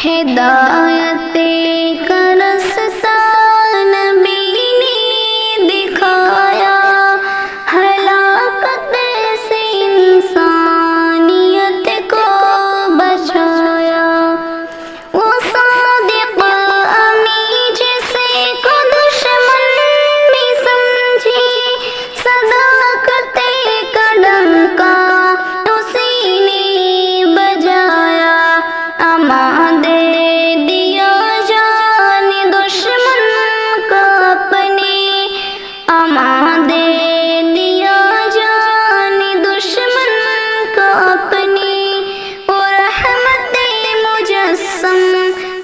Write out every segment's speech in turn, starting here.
ہدایت کا رستہ نبی نے دکھایا، ہلاکت سے انسانیت کو بچایا۔ وہ صادق امی جسے کو دشمن بھی سمجھی، صداقت کا ڈنکا اسی نے بجایا۔ امان دے دیا جان دشمن کو اپنے، امان دے دیا جان دشمن کو اپنی۔ وہ رحمت مجسم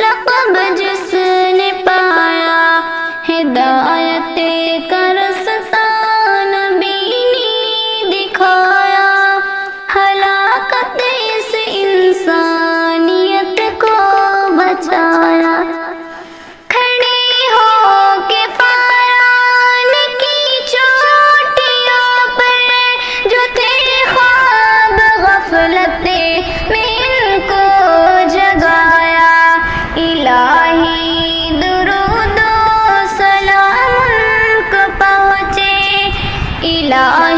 لقب جس نے پایا، ہدایت کا رستہ نبی نے دکھایا، ہلاکت سے انسانیت کو بچایا۔ کھڑے ہو کے فاران کی چوٹیوں پر جو تھے خواب غفلت میں ان کو جگایا، الہی درود و سلام ان کو پہنچے، الہی